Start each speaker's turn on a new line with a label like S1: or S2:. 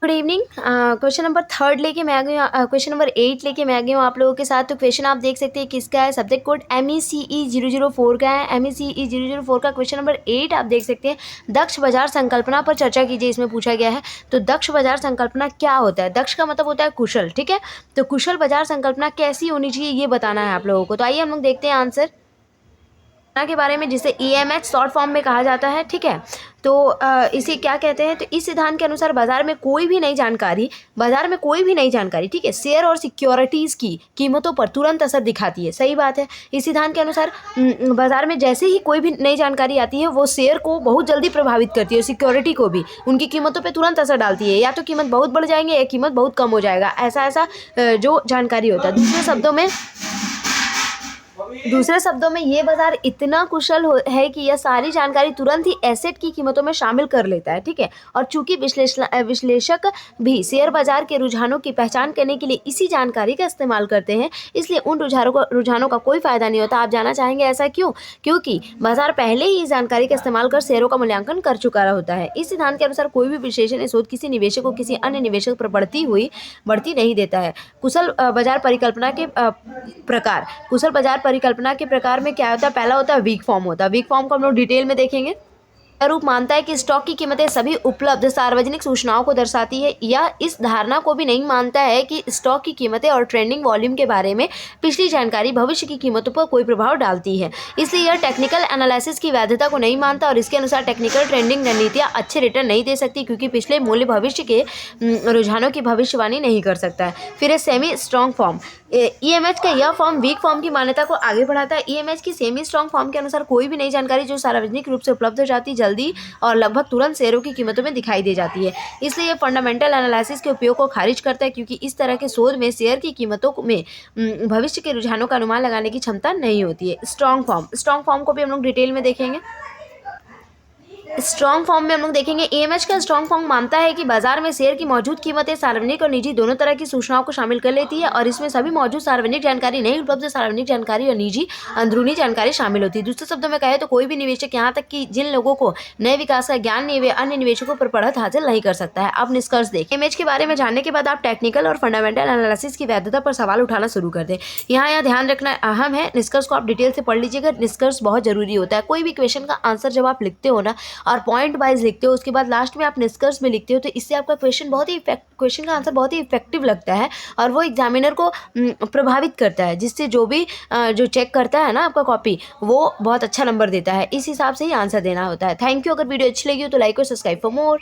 S1: Good evening. Question number 3 लेके मैं आ गई हूँ, क्वेश्चन नंबर 8 लेके मैं आ गई हूँ आप लोगों के साथ। तो क्वेश्चन आप देख सकते हैं किसका है, सब्जेक्ट कोड MECE 004 का है। MECE 004 का क्वेश्चन नंबर 8 आप देख सकते हैं। दक्ष बाजार संकल्पना पर चर्चा कीजिए, इसमें पूछा गया है। तो दक्ष बाजार संकल्पना क्या होता है? दक्ष का मतलब होता है कुशल, ठीक है। तो कुशल बाजार संकल्पना कैसी होनी चाहिए ये बताना है आप लोगों को। तो आइए हम लोग देखते हैं आंसर के बारे में, जिसे EMH शॉर्ट फॉर्म में कहा जाता है, ठीक है। तो इसे क्या कहते हैं? तो इस सिद्धांत के अनुसार बाजार में कोई भी नई जानकारी, ठीक है, शेयर और सिक्योरिटीज़ की कीमतों पर तुरंत असर दिखाती है। सही बात है। इस सिद्धांत के अनुसार बाजार में जैसे ही कोई भी नई जानकारी आती है वो शेयर को बहुत जल्दी प्रभावित करती है, सिक्योरिटी को भी उनकी कीमतों पर तुरंत असर डालती है। या तो कीमत बहुत बढ़ जाएंगे या कीमत बहुत कम हो जाएगा, ऐसा जो जानकारी होता है। दूसरे शब्दों में ये बाजार इतना कुशल है कि यह सारी जानकारी तुरंत ही एसेट की कीमतों में शामिल कर लेता है, ठीक है। और चूंकि विश्लेषक भी शेयर बाजार के रुझानों की पहचान करने के लिए इसी जानकारी का इस्तेमाल करते हैं, इसलिए उन रुझानों का कोई फायदा नहीं होता। आप जानना चाहेंगे ऐसा क्यों? क्योंकि बाजार पहले ही इस जानकारी का इस्तेमाल कर शेयरों का मूल्यांकन कर चुका होता है। इस सिद्धांत के अनुसार कोई भी विश्लेषण शोध किसी निवेशक को किसी अन्य निवेशक पर बढ़ती नहीं देता है। कुशल बाजार परिकल्पना के परिकल्पना के प्रकार में क्या होता है? पहला होता है वीक फॉर्म होता है। वीक फॉर्म को हम लोग डिटेल में देखेंगे। रूप मानता है कि स्टॉक की कीमतें सभी उपलब्ध सार्वजनिक सूचनाओं को दर्शाती है। यह इस धारणा को भी नहीं मानता है कि स्टॉक की कीमतें और ट्रेंडिंग वॉल्यूम के बारे में पिछली जानकारी भविष्य की कीमतों पर कोई प्रभाव डालती है। इसलिए यह टेक्निकल एनालिसिस की वैधता को नहीं मानता और इसके अनुसार टेक्निकल ट्रेंडिंग रणनीतियां अच्छे रिटर्न नहीं दे सकती, क्योंकि पिछले मूल्य भविष्य के रुझानों की भविष्यवाणी नहीं कर सकता है। फिर सेमी स्ट्रॉन्ग फॉर्म। EMH का यह फॉर्म वीक फॉर्म की मान्यता को आगे बढ़ाता है। EMH की सेमी स्ट्रॉन्ग फॉर्म के अनुसार कोई भी नई जानकारी जो सार्वजनिक रूप से उपलब्ध हो जाती जल्दी और लगभग तुरंत शेयरों की कीमतों में दिखाई दे जाती है। इसलिए यह फंडामेंटल एनालिसिस के उपयोग को खारिज करता है, क्योंकि इस तरह के शोध में शेयर की कीमतों में भविष्य के रुझानों का अनुमान लगाने की क्षमता नहीं होती है। स्ट्रॉन्ग फॉर्म को भी हम लोग डिटेल में देखेंगे। स्ट्रॉन्ग फॉर्म में हम लोग देखेंगे EMH का स्ट्रॉन्ग फॉर्म मानता है कि बाजार में शेयर की मौजूद कीमतें सार्वजनिक और निजी दोनों तरह की सूचनाओं को शामिल कर लेती है और इसमें सभी मौजूद सार्वजनिक जानकारी, नहीं उपलब्ध सार्वजनिक जानकारी और निजी अंदरूनी जानकारी शामिल होती है। दूसरे शब्दों में कहे तो कोई भी निवेशक, यहाँ तक कि जिन लोगों को नए विकास का ज्ञान नहीं, वे अन्य निवेशकों पर बढ़त हासिल नहीं कर सकता है। अब निष्कर्ष देखें। EMH के बारे में जानने के बाद आप टेक्निकल और फंडामेंटल एनालिसिस की वैधता पर सवाल उठाना शुरू कर दें। यहाँ ध्यान रखना अहम है, निष्कर्ष को आप डिटेल से पढ़ लीजिएगा। निष्कर्ष बहुत जरूरी होता है। कोई भी क्वेश्चन का आंसर जब आप लिखते हो ना और पॉइंट वाइज लिखते हो, उसके बाद लास्ट में आप निष्कर्ष में लिखते हो, तो इससे आपका क्वेश्चन का आंसर बहुत ही इफेक्टिव लगता है और वो एग्जामिनर को प्रभावित करता है, जिससे जो चेक करता है ना आपका कॉपी, वो बहुत अच्छा नंबर देता है। इस हिसाब से ही आंसर देना होता है। Thank you. अगर वीडियो अच्छी लगी हो तो लाइक और सब्सक्राइब फॉर मोर।